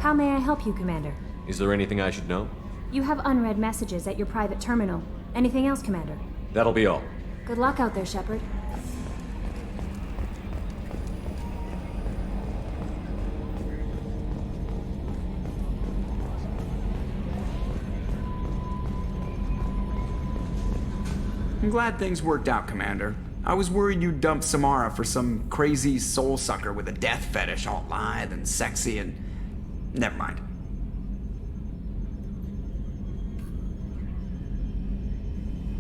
How may I help you, Commander? Is there anything I should know? You have unread messages at your private terminal. Anything else, Commander? That'll be all. Good luck out there, Shepard. I'm glad things worked out, Commander. I was worried you'd dump Samara for some crazy soul sucker with a death fetish, all lithe and sexy and... Never mind.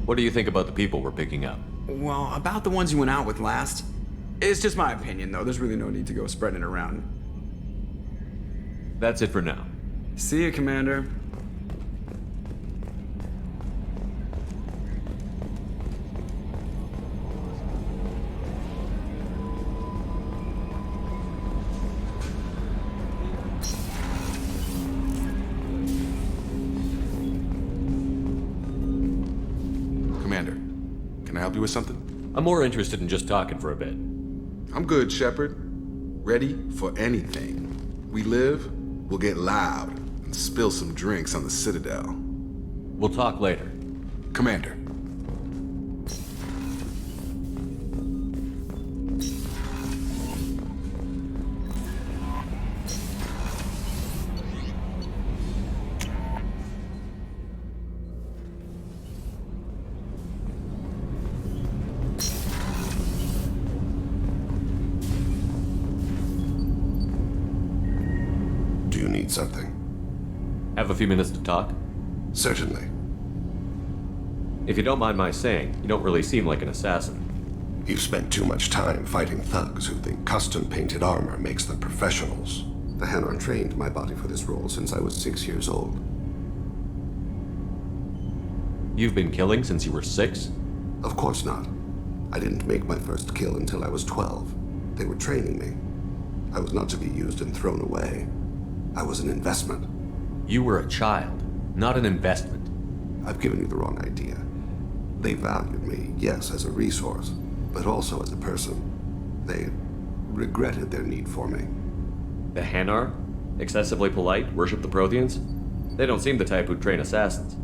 What do you think about the people we're picking up? Well, about the ones you went out with last... It's just my opinion, though. There's really no need to go spreading it around. That's it for now. See you, Commander. Commander, can I help you with something? I'm more interested in just talking for a bit. I'm good, Shepard. Ready for anything. We live, we'll get loud, and spill some drinks on the Citadel. We'll talk later. Commander. Do you need something? Have a few minutes to talk? Certainly. If you don't mind my saying, you don't really seem like an assassin. You've spent too much time fighting thugs who think custom-painted armor makes them professionals. The Hanar trained my body for this role since I was 6 years old. You've been killing since you were 6? Of course not. I didn't make my first kill until I was 12. They were training me. I was not to be used and thrown away. I was an investment. You were a child, not an investment. I've given you the wrong idea. They valued me, yes, as a resource, but also as a person. They regretted their need for me. The Hanar? Excessively polite, worship the Protheans? They don't seem the type who'd train assassins.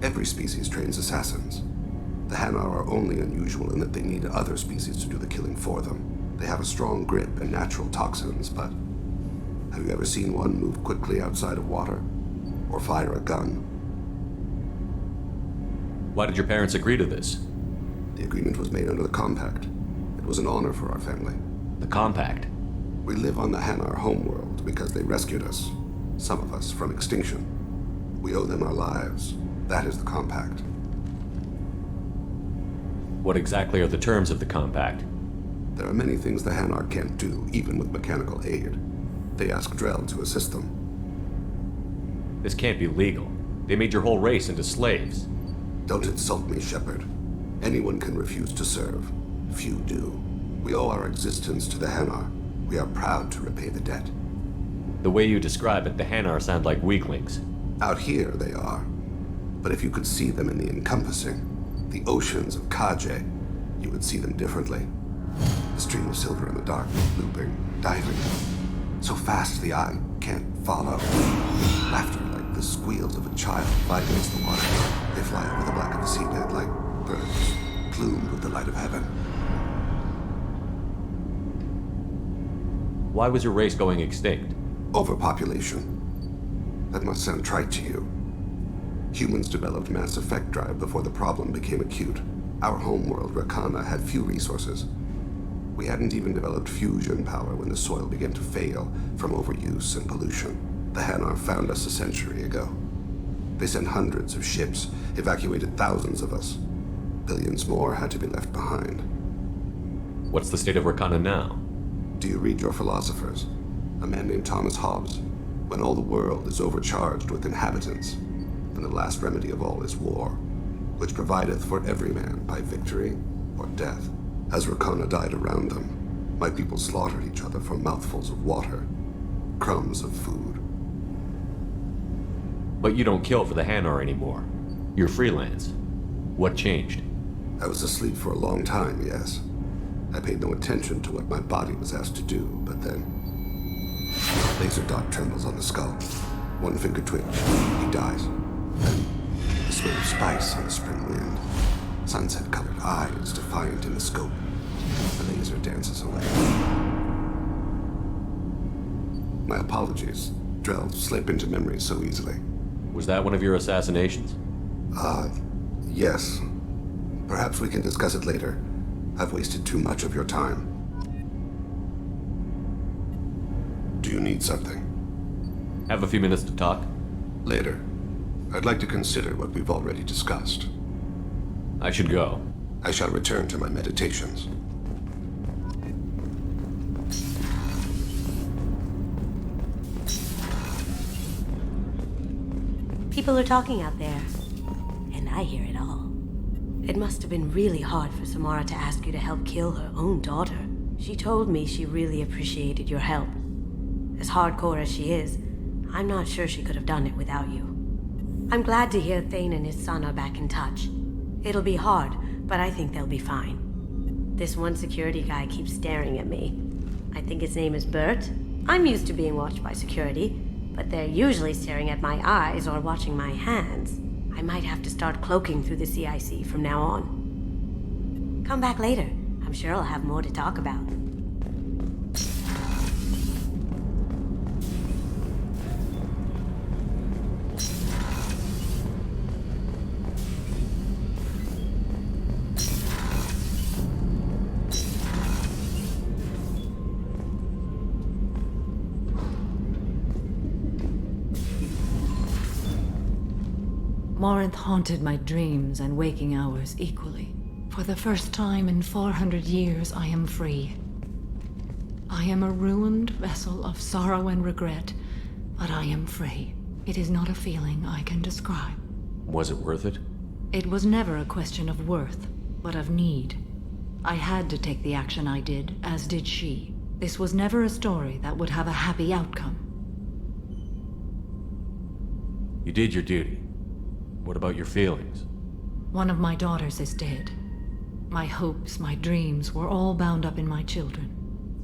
Every species trains assassins. The Hanar are only unusual in that they need other species to do the killing for them. They have a strong grip and natural toxins, but have you ever seen one move quickly outside of water? Or fire a gun? Why did your parents agree to this? The agreement was made under the Compact. It was an honor for our family. The Compact? We live on the Hanar homeworld because they rescued us, some of us, from extinction. We owe them our lives. That is the Compact. What exactly are the terms of the Compact? There are many things the Hanar can't do, even with mechanical aid. They ask Drell to assist them. This can't be legal. They made your whole race into slaves. Don't insult me, Shepard. Anyone can refuse to serve. Few do. We owe our existence to the Hanar. We are proud to repay the debt. The way you describe it, the Hanar sound like weaklings. Out here, they are. But if you could see them in the encompassing, the oceans of Kaje, you would see them differently. The stream of silver in the dark, looping, diving. So fast the eye can't follow. Laughter like the squeals of a child fly against the water. They fly over the black of the seabed like birds, plumed with the light of heaven. Why was your race going extinct? Overpopulation. That must sound trite to you. Humans developed mass effect drive before the problem became acute. Our homeworld, Rakana, had few resources. We hadn't even developed fusion power when the soil began to fail from overuse and pollution. The Hanar found us a century ago. They sent hundreds of ships, evacuated thousands of us. Billions more had to be left behind. What's the state of Rakana now? Do you read your philosophers? A man named Thomas Hobbes. When all the world is overcharged with inhabitants, then the last remedy of all is war, which provideth for every man by victory or death. As Rakana died around them, my people slaughtered each other for mouthfuls of water, crumbs of food. But you don't kill for the Hanar anymore. You're freelance. What changed? I was asleep for a long time, yes. I paid no attention to what my body was asked to do, but then Laser dot trembles on the skull. One finger twitch. He dies. Then the smell of spice on the spring wind. Sunset-colored eyes defiant in the scope. The laser dances away. My apologies. Drells slip into memory so easily. Was that one of your assassinations? Yes. Perhaps we can discuss it later. I've wasted too much of your time. Do you need something? Have a few minutes to talk? Later. I'd like to consider what we've already discussed. I should go. I shall return to my meditations. People are talking out there, and I hear it all. It must have been really hard for Samara to ask you to help kill her own daughter. She told me she really appreciated your help. As hardcore as she is, I'm not sure she could have done it without you. I'm glad to hear Thane and his son are back in touch. It'll be hard, but I think they'll be fine. This one security guy keeps staring at me. I think his name is Bert. I'm used to being watched by security, but they're usually staring at my eyes or watching my hands. I might have to start cloaking through the CIC from now on. Come back later. I'm sure I'll have more to talk about. Morinth haunted my dreams and waking hours equally. For the first time in 400 years, I am free. I am a ruined vessel of sorrow and regret, but I am free. It is not a feeling I can describe. Was it worth it? It was never a question of worth, but of need. I had to take the action I did, as did she. This was never a story that would have a happy outcome. You did your duty. What about your feelings? One of my daughters is dead. My hopes, my dreams were all bound up in my children.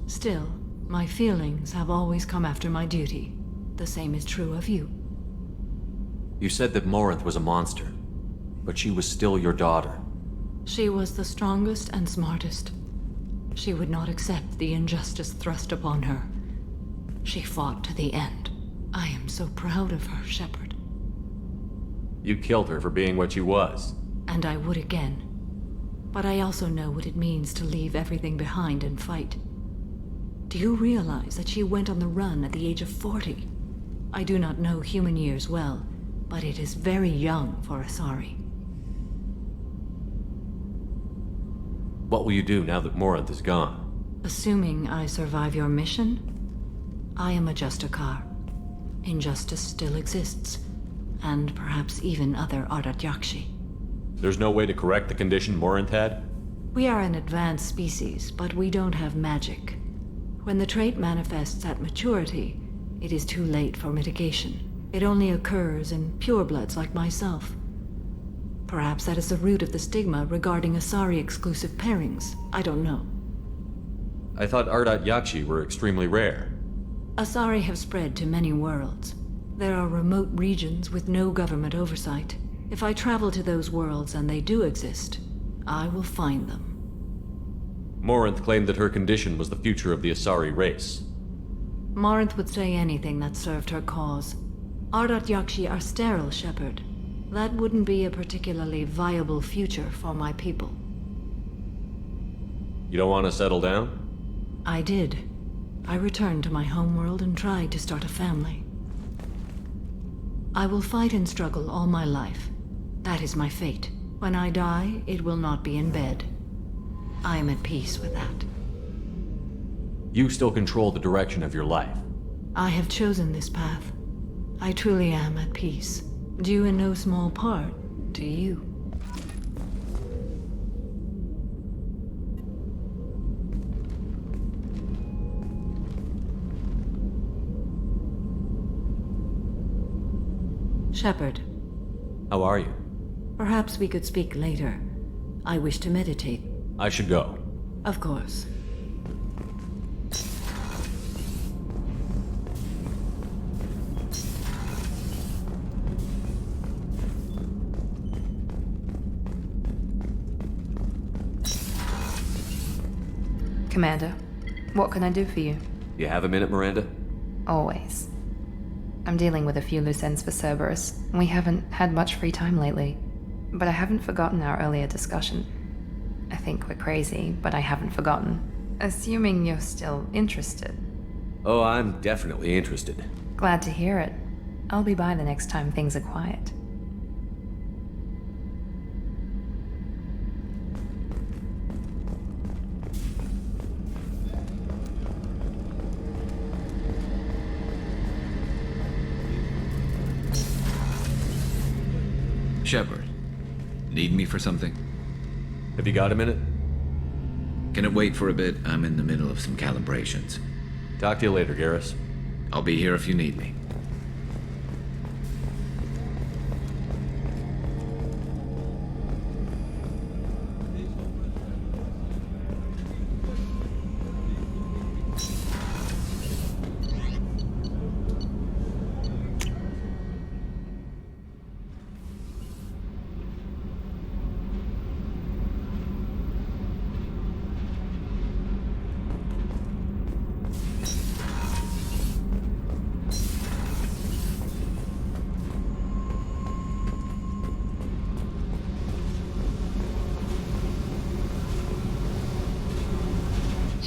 Still, my feelings have always come after my duty. The same is true of you. You said that Morinth was a monster, but she was still your daughter. She was the strongest and smartest. She would not accept the injustice thrust upon her. She fought to the end. I am so proud of her, Shepard. You killed her for being what she was. And I would again. But I also know what it means to leave everything behind and fight. Do you realize that she went on the run at the age of 40? I do not know human years well, but it is very young for Asari. What will you do now that Morinth is gone? Assuming I survive your mission, I am a Justicar. Injustice still exists, and perhaps even other Ardat-Yakshi. There's no way to correct the condition Morinth had? We are an advanced species, but we don't have magic. When the trait manifests at maturity, it is too late for mitigation. It only occurs in purebloods like myself. Perhaps that is the root of the stigma regarding Asari-exclusive pairings. I don't know. I thought Ardat-Yakshi were extremely rare. Asari have spread to many worlds. There are remote regions with no government oversight. If I travel to those worlds and they do exist, I will find them. Morinth claimed that her condition was the future of the Asari race. Morinth would say anything that served her cause. Ardat-Yakshi are sterile, Shepard. That wouldn't be a particularly viable future for my people. You don't want to settle down? I did. I returned to my homeworld and tried to start a family. I will fight and struggle all my life. That is my fate. When I die, it will not be in bed. I am at peace with that. You still control the direction of your life. I have chosen this path. I truly am at peace. Due in no small part to you. Shepard. How are you? Perhaps we could speak later. I wish to meditate. I should go. Of course. Commander, what can I do for you? You have a minute, Miranda? Always. I'm dealing with a few loose ends for Cerberus. We haven't had much free time lately. But I haven't forgotten our earlier discussion. I think we're crazy, but I haven't forgotten. Assuming you're still interested. Oh, I'm definitely interested. Glad to hear it. I'll be by the next time things are quiet. Shepard, need me for something? Have you got a minute? Can it wait for a bit? I'm in the middle of some calibrations. Talk to you later, Garrus. I'll be here if you need me.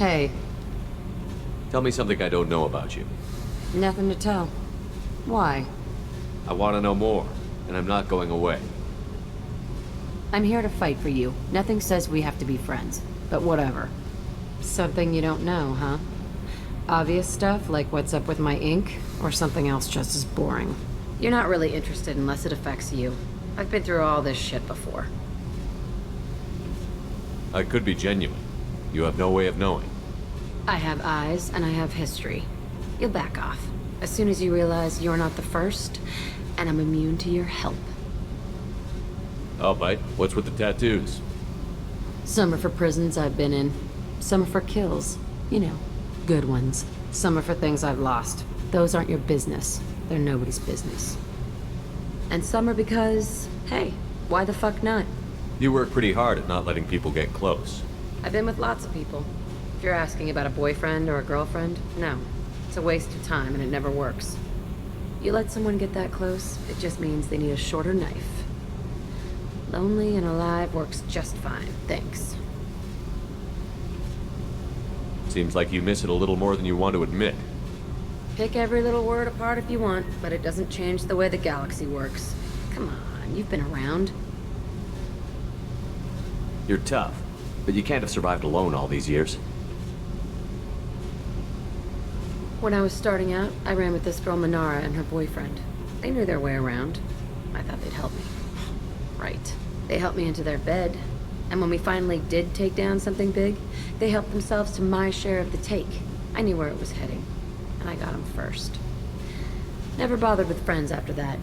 Hey, Tell me something I don't know about you. nothing to tell. Why? I want to know more, and I'm not going away. I'm here to fight for you. Nothing says we have to be friends, but whatever. Something you don't know, huh? Obvious stuff, like what's up with my ink, or something else just as boring? You're not really interested unless it affects you. I've been through all this shit before. I could be genuine. You have no way of knowing. I have eyes, and I have history. You'll back off. As soon as you realize you're not the first, and I'm immune to your help. I'll bite. What's with the tattoos? Some are for prisons I've been in. Some are for kills. You know, good ones. Some are for things I've lost. Those aren't your business. They're nobody's business. And some are because, hey, why the fuck not? You work pretty hard at not letting people get close. I've been with lots of people. If you're asking about a boyfriend or a girlfriend, no. It's a waste of time and it never works. You let someone get that close, it just means they need a shorter knife. Lonely and alive works just fine, thanks. Seems like you miss it a little more than you want to admit. Pick every little word apart if you want, but it doesn't change the way the galaxy works. Come on, you've been around. You're tough, but you can't have survived alone all these years. When I was starting out, I ran with this girl Minara and her boyfriend. They knew their way around. I thought they'd help me. Right. They helped me into their bed. And when we finally did take down something big, they helped themselves to my share of the take. I knew where it was heading. And I got them first. Never bothered with friends after that.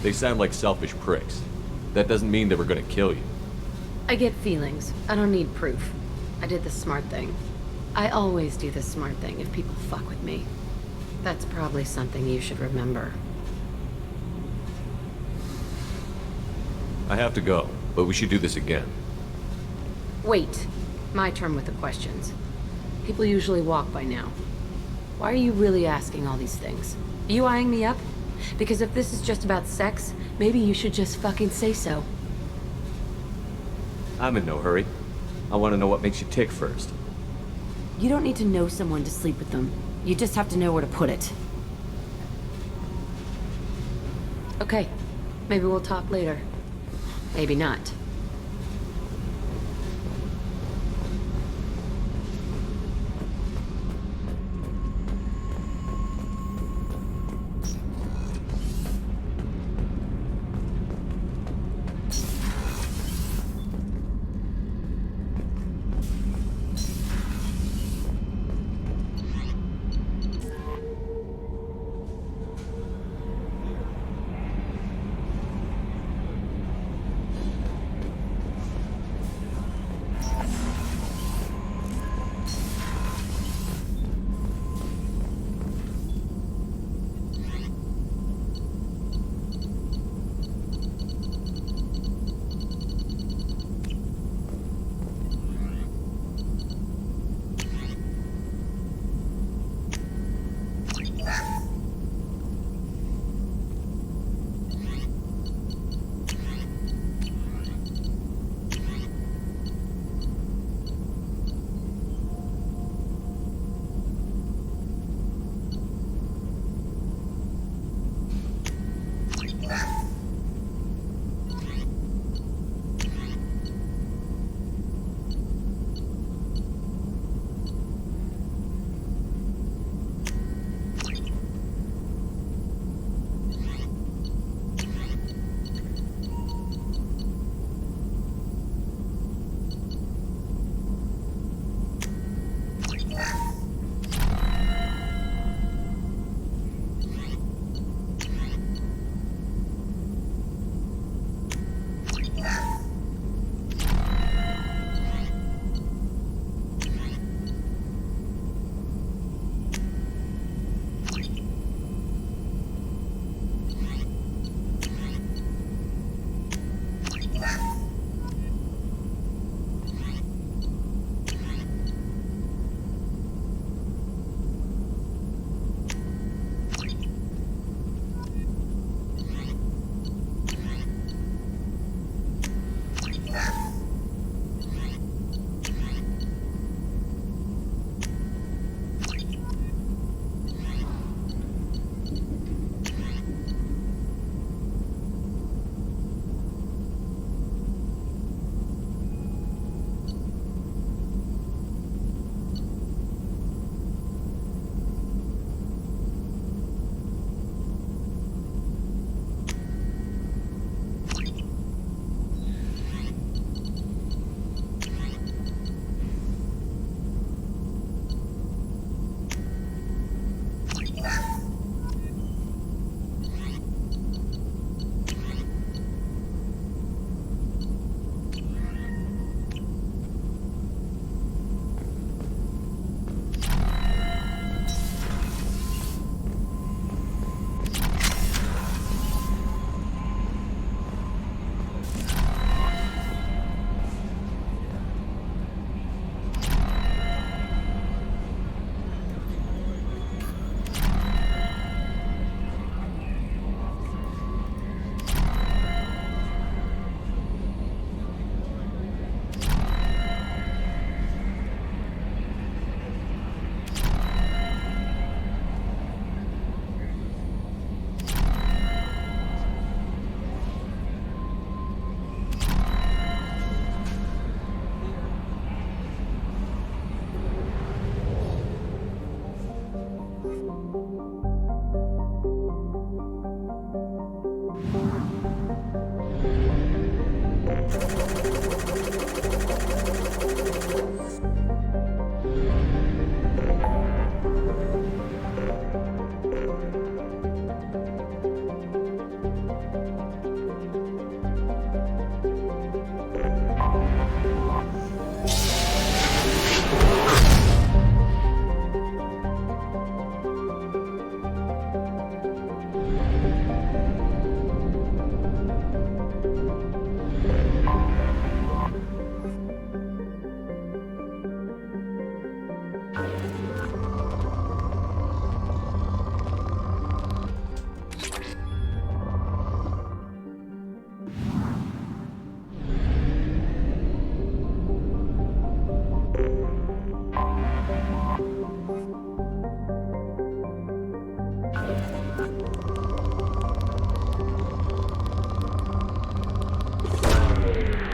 They sound like selfish pricks. That doesn't mean they were gonna kill you. I get feelings. I don't need proof. I did the smart thing. I always do the smart thing if people fuck with me. That's probably something you should remember. I have to go, but we should do this again. Wait. My turn with the questions. People usually walk by now. Why are you really asking all these things? Are you eyeing me up? Because if this is just about sex, maybe you should just fucking say so. I'm in no hurry. I want to know what makes you tick first. You don't need to know someone to sleep with them. You just have to know where to put it. Okay. Maybe we'll talk later. Maybe not.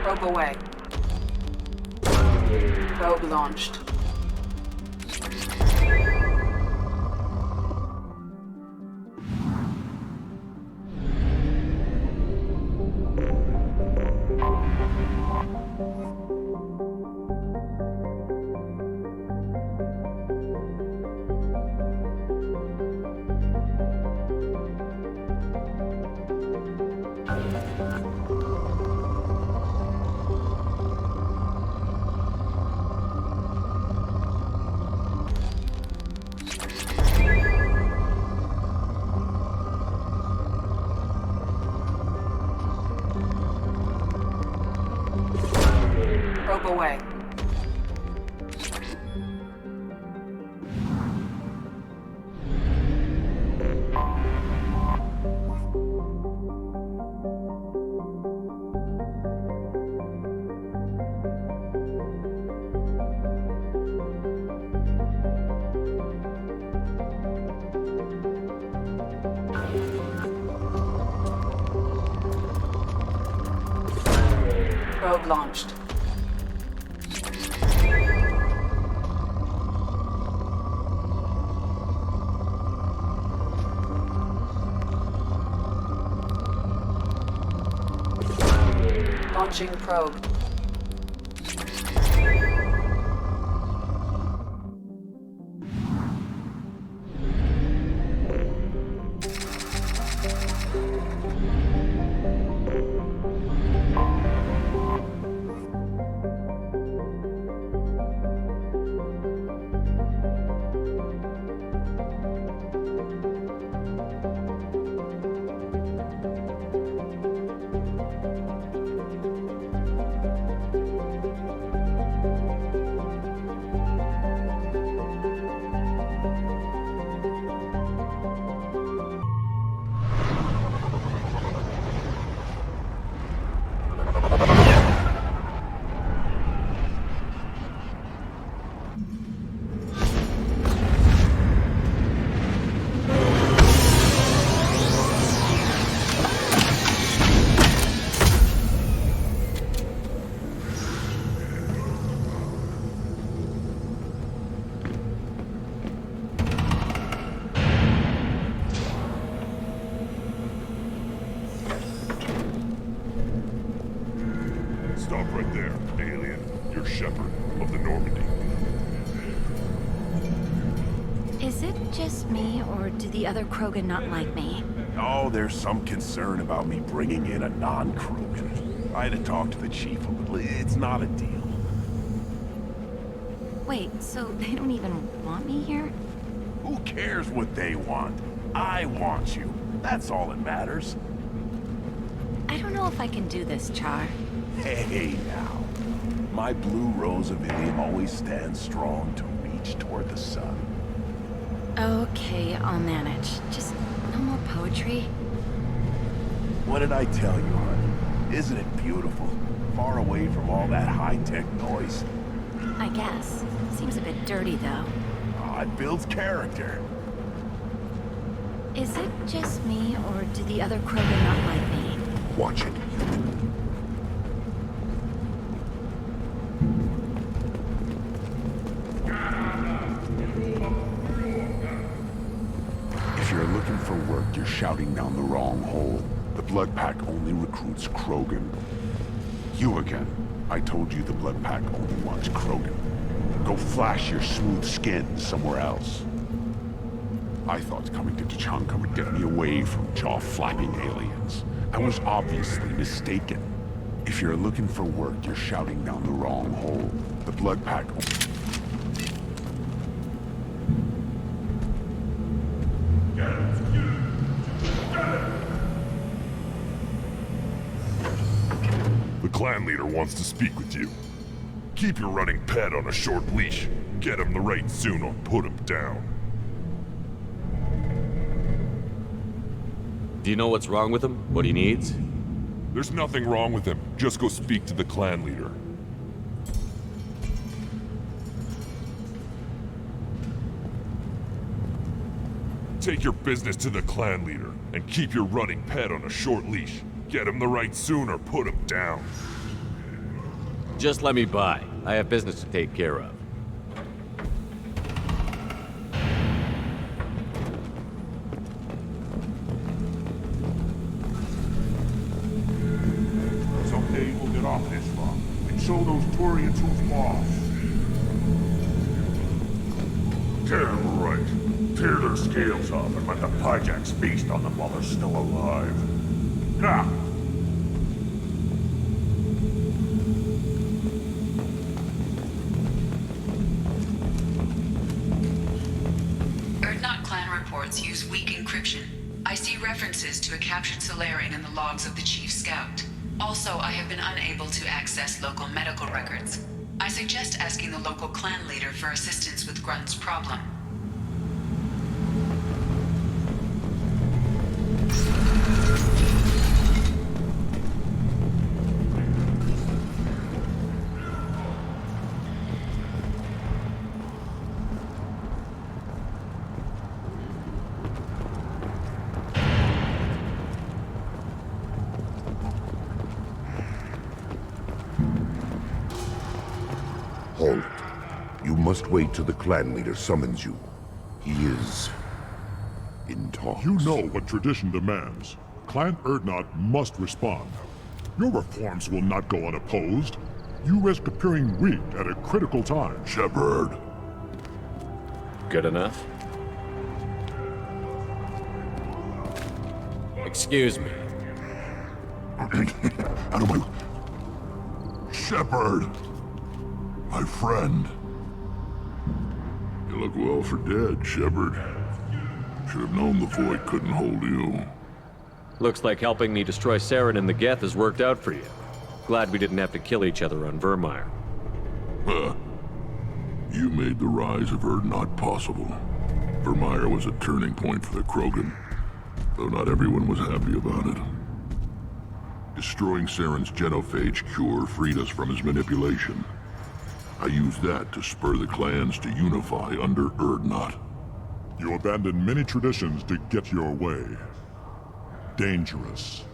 Probe away. Probe launched. Probe away. Probe launched. Launching probe. Stop right there, alien. You're Shepard of the Normandy. Is it just me, or do the other Krogan not like me? Oh, there's some concern about me bringing in a non-Krogan. I had to talk to the chief, but it's not a deal. Wait, so they don't even want me here? Who cares what they want? I want you. That's all that matters. I don't know if I can do this, Char. Hey, now. My blue rose of ilium always stands strong to reach toward the sun. Okay, I'll manage. Just no more poetry. What did I tell you, honey? Isn't it beautiful? Far away from all that high-tech noise. I guess. Seems a bit dirty, though. Oh, it builds character. Is it just me, or do the other Krogan not like me? Watch it. for work, you're shouting down the wrong hole. The Blood Pack only recruits Krogan. You again. I told you the Blood Pack only wants Krogan. Go flash your smooth skin somewhere else. I thought coming to Tuchanka would get me away from jaw-flapping aliens. I was obviously mistaken. If you're looking for work, you're shouting down the wrong hole. The Blood Pack... The clan leader wants to speak with you. Keep your running pet on a short leash. Get him the right soon or put him down. Do you know what's wrong with him? What he needs? There's nothing wrong with him. Just go speak to the clan leader. Take your business to the clan leader, and keep your running pet on a short leash. Get him the right soon or put him down. Just let me by. I have business to take care of. Someday we'll get off this one and show those Turians who's boss. Damn right. Tear their scales off and let the Pyjaks feast on them while they're still alive. Now! Erdnot clan reports use weak encryption. I see references to a captured Solarian in the logs of the Chief Scout. Also, I have been unable to access local medical records. I suggest asking the local clan leader for assistance with Grunt's problem. Halt. You must wait till the clan leader summons you. He is... in talks. You know what tradition demands. Clan Erdnot must respond. Your reforms will not go unopposed. You risk appearing weak at a critical time. Shepard. Good enough? Excuse me. Out of my... Shepard! My friend. You look well for dead, Shepard. Should have known the Void couldn't hold you. Looks like helping me destroy Saren and the Geth has worked out for you. Glad we didn't have to kill each other on Vermeer. Huh. You made the rise of Erdnot possible. Vermeer was a turning point for the Krogan, though not everyone was happy about it. Destroying Saren's genophage cure freed us from his manipulation. I used that to spur the clans to unify under Erdnot. You abandoned many traditions to get your way. Dangerous.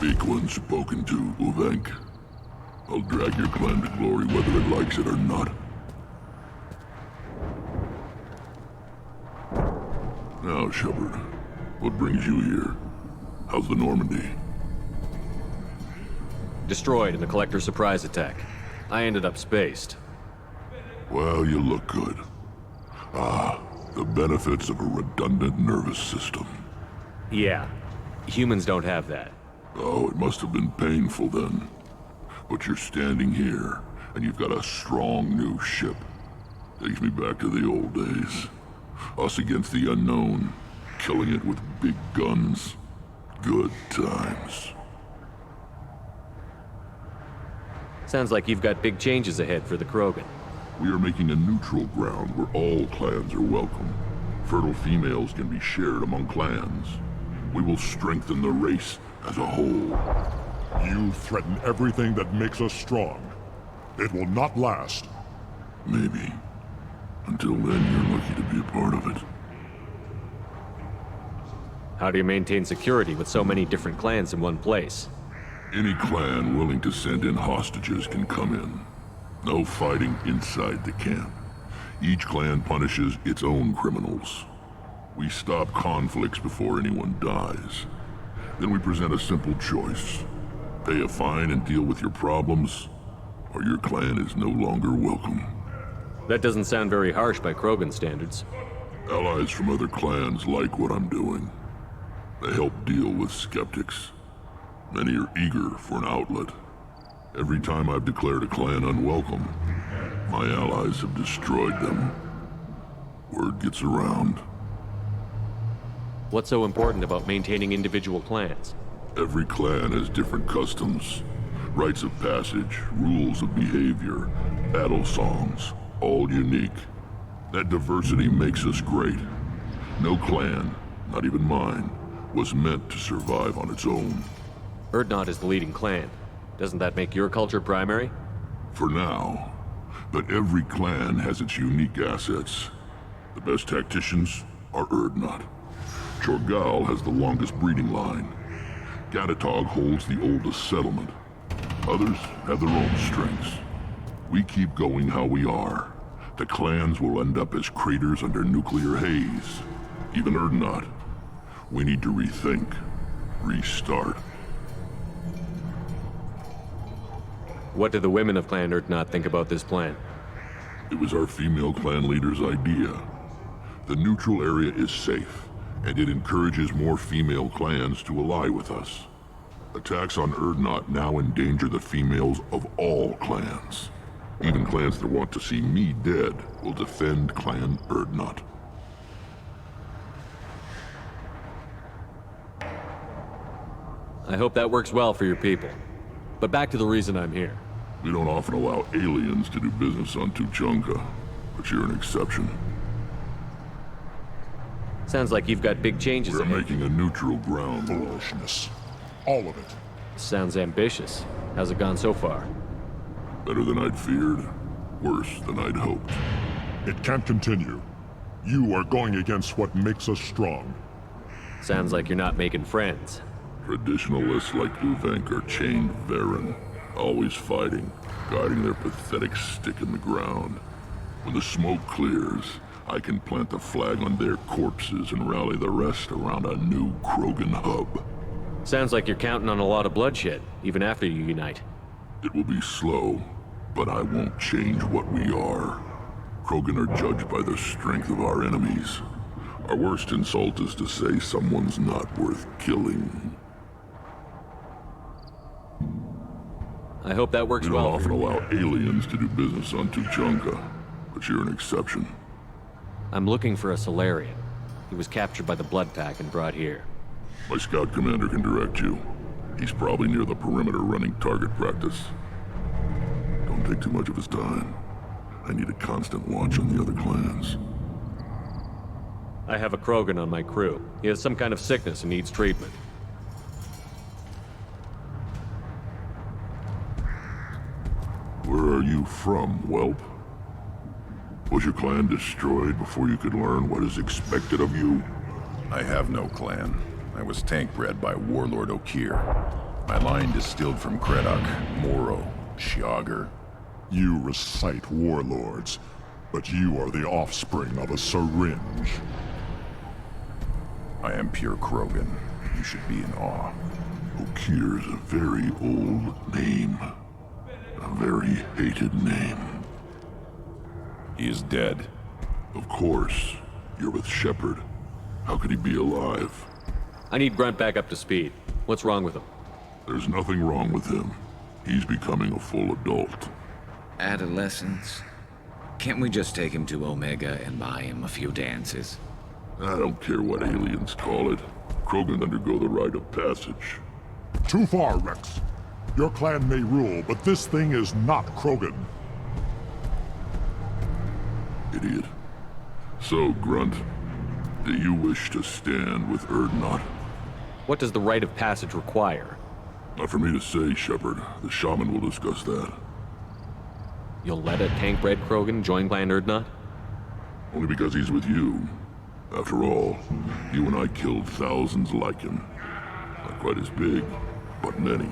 Big one spoken to, Uvenk. I'll drag your clan to glory whether it likes it or not. Now, Shepard, what brings you here? How's the Normandy? Destroyed in the Collector surprise attack. I ended up spaced. Well, you look good. Ah, the benefits of a redundant nervous system. Yeah. Humans don't have that. Oh, it must have been painful then. But you're standing here, and you've got a strong new ship. Takes me back to the old days. Us against the unknown, killing it with big guns. Good times. Sounds like you've got big changes ahead for the Krogan. We are making a neutral ground where all clans are welcome. Fertile females can be shared among clans. We will strengthen the race as a whole. You threaten everything that makes us strong. It will not last. Maybe. Until then, you're lucky to be a part of it. How do you maintain security with so many different clans in one place? Any clan willing to send in hostages can come in. No fighting inside the camp. Each clan punishes its own criminals. We stop conflicts before anyone dies. Then we present a simple choice. Pay a fine and deal with your problems, or your clan is no longer welcome. That doesn't sound very harsh by Krogan standards. Allies from other clans like what I'm doing. They help deal with skeptics. Many are eager for an outlet. Every time I've declared a clan unwelcome, my allies have destroyed them. Word gets around. What's so important about maintaining individual clans? Every clan has different customs, rites of passage, rules of behavior, battle songs, all unique. That diversity makes us great. No clan, not even mine, was meant to survive on its own. Urdnot is the leading clan. Doesn't that make your culture primary? For now. But every clan has its unique assets. The best tacticians are Urdnot. Chorgal has the longest breeding line. Gatatog holds the oldest settlement. Others have their own strengths. We keep going how we are. The clans will end up as craters under nuclear haze. Even Urdnot. We need to rethink. Restart. What do the women of Clan Urdnot think about this plan? It was our female clan leader's idea. The neutral area is safe, and it encourages more female clans to ally with us. Attacks on Urdnot now endanger the females of all clans. Even clans that want to see me dead will defend Clan Urdnot. I hope that works well for your people. But back to the reason I'm here. We don't often allow aliens to do business on Tuchanka, but you're an exception. Sounds like you've got big changes We're ahead. making a neutral ground. Foolishness. All of it. Sounds ambitious. How's it gone so far? Better than I'd feared. Worse than I'd hoped. It can't continue. You are going against what makes us strong. Sounds like you're not making friends. Traditionalists like Uvenk are chained Varen, always fighting, guiding their pathetic stick in the ground. When the smoke clears, I can plant the flag on their corpses and rally the rest around a new Krogan hub. Sounds like you're counting on a lot of bloodshed, even after you unite. It will be slow, but I won't change what we are. Krogan are judged by the strength of our enemies. Our worst insult is to say someone's not worth killing. I hope that works well. We don't often for you. allow aliens to do business on Tuchanka, but you're an exception. I'm looking for a Solarian. He was captured by the Blood Pack and brought here. My scout commander can direct you. He's probably near the perimeter running target practice. Don't take too much of his time. I need a constant watch on the other clans. I have a Krogan on my crew. He has some kind of sickness and needs treatment. Where are you from, whelp? Was your clan destroyed before you could learn what is expected of you? I have no clan. I was tank bred by Warlord Okir. My line distilled from Kredok, Moro, Shiagar. You recite warlords, but you are the offspring of a syringe. I am pure Krogan. You should be in awe. Okir's a very old name. A very hated name. He is dead. Of course. You're with Shepard. How could he be alive? I need Grunt back up to speed. What's wrong with him? There's nothing wrong with him. He's becoming a full adult. Adolescence? Can't we just take him to Omega and buy him a few dances? I don't care what aliens call it. Krogan undergo the rite of passage. Too far, Rex. Your clan may rule, but this thing is not Krogan. Idiot. So, Grunt, do you wish to stand with Urdnot? What does the rite of passage require? Not for me to say, Shepard. The shaman will discuss that. You'll let a tank-bred Krogan join Clan Urdnot? Only because he's with you. After all, you and I killed thousands like him. Not quite as big, but many.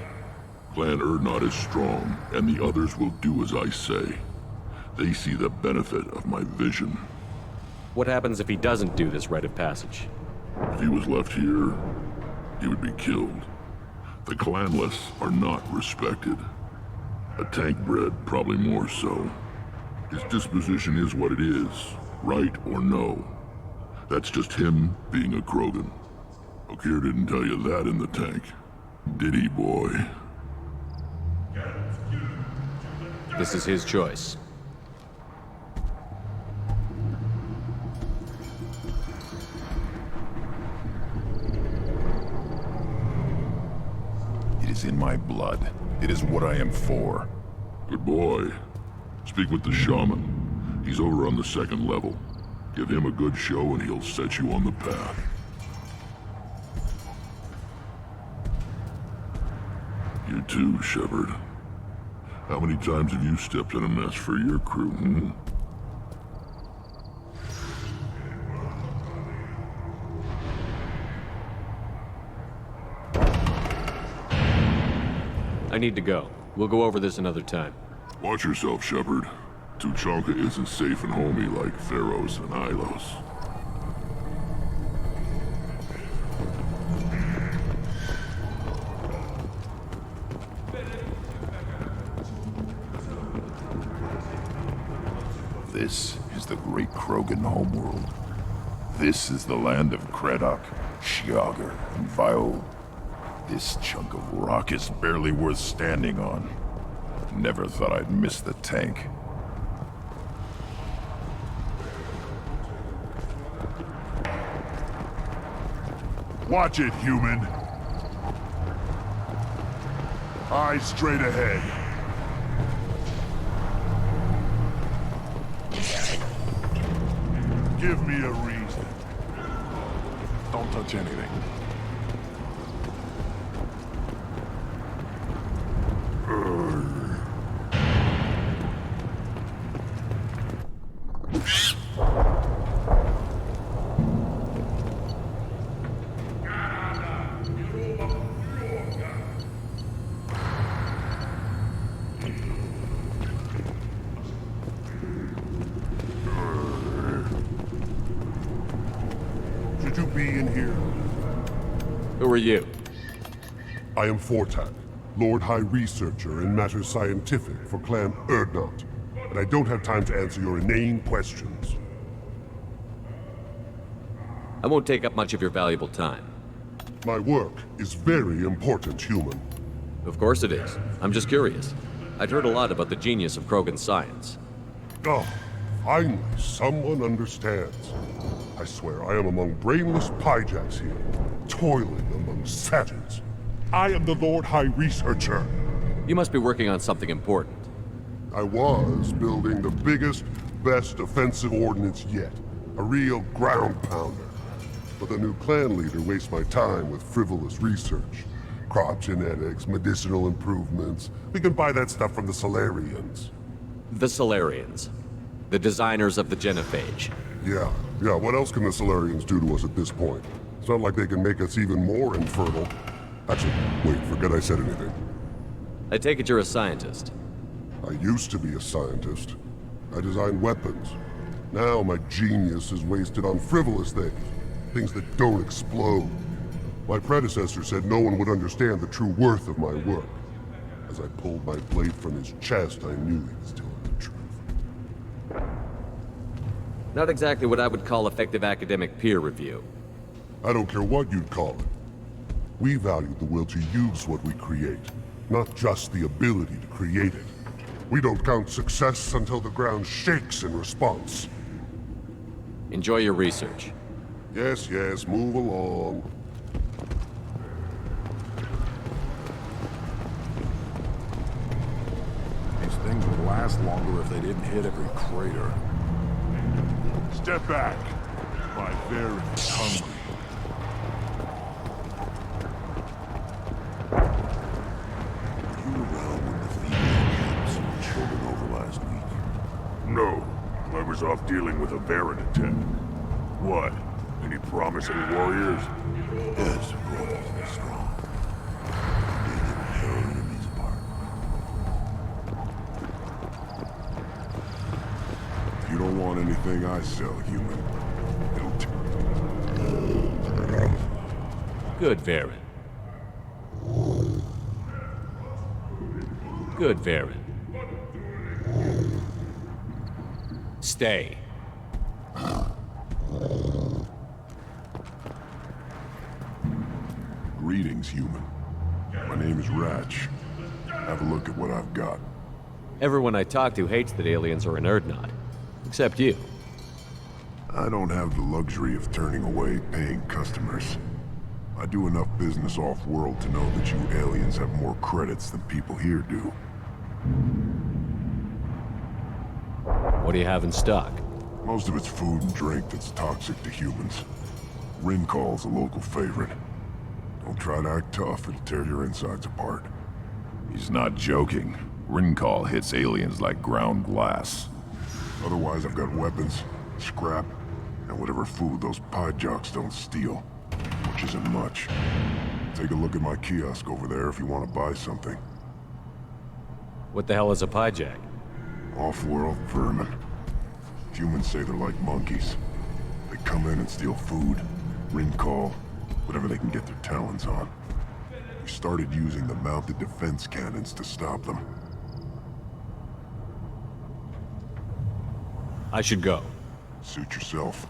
Clan Urdnot is strong, and the others will do as I say. They see the benefit of my vision. What happens if he doesn't do this rite of passage? If he was left here, he would be killed. The clanless are not respected. A tank bred, probably more so. His disposition is what it is, right or no. That's just him being a Krogan. Okeer didn't tell you that in the tank, did he, boy? This is his choice. It is in my blood. It is what I am for. Good boy. Speak with the shaman. He's over on the second level. Give him a good show and he'll set you on the path. You too, Shepard. How many times have you stepped in a mess for your crew, hmm? I need to go. We'll go over this another time. Watch yourself, Shepard. Tuchanka isn't safe and homey like Pharaohs and Ilos. This is the great Krogan homeworld. This is the land of Kredok, Shiagar, and Viol. This chunk of rock is barely worth standing on. Never thought I'd miss the tank. Watch it, human. Eyes straight ahead. Give me a reason. Don't touch anything. Should you be in here? Who are you? I am Fortak, Lord High Researcher in matters scientific for Clan Urdnot, and I don't have time to answer your inane questions. I won't take up much of your valuable time. My work is very important, human. Of course it is. I'm just curious. I'd heard a lot about the genius of Krogan science. Oh, finally, someone understands. I swear I am among brainless pyjaks here, toiling among savages. I am the Lord High Researcher. You must be working on something important. I was building the biggest, best offensive ordnance yet. A real ground pounder. But the new clan leader wastes my time with frivolous research. Crop genetics, medicinal improvements. We can buy that stuff from the Solarians. The Solarians. The designers of the genophage. Yeah, what else can the Solarians do to us at this point? It's not like they can make us even more infertile. Actually, wait, forget I said anything. I take it you're a scientist. I used to be a scientist. I designed weapons. Now my genius is wasted on frivolous things. Things that don't explode. My predecessor said no one would understand the true worth of my work. As I pulled my blade from his chest, I knew he was telling the truth. Not exactly what I would call effective academic peer review. I don't care what you'd call it. We value the will to use what we create, not just the ability to create it. We don't count success until the ground shakes in response. Enjoy your research. Yes, move along. These things would last longer if they didn't hit every crater. Step back. My very hungry. You were around when the female camps were children over last week? No, I was off dealing with a Baron attack. What? Any promising warriors? Yes, relatively strong. They didn't tear enemies apart. don't want anything I sell, human. It'll Good, Varen. Good, Varen. Stay. Greetings, human. My name is Ratch. Have a look at what I've got. Everyone I talk to hates that aliens are an Urdnot. Except you. I don't have the luxury of turning away paying customers. I do enough business off-world to know that you aliens have more credits than people here do. What do you have in stock? Most of it's food and drink that's toxic to humans. Ringcall's a local favorite. Don't try to act tough, it'll tear your insides apart. He's not joking. Ringcall hits aliens like ground glass. Otherwise, I've got weapons, scrap, and whatever food those pie jocks don't steal. Which isn't much. Take a look at my kiosk over there if you want to buy something. What the hell is a piejack? Off-world vermin. Humans say they're like monkeys. They come in and steal food, Ringcall, whatever they can get their talons on. We started using the mounted defense cannons to stop them. I should go. Suit yourself.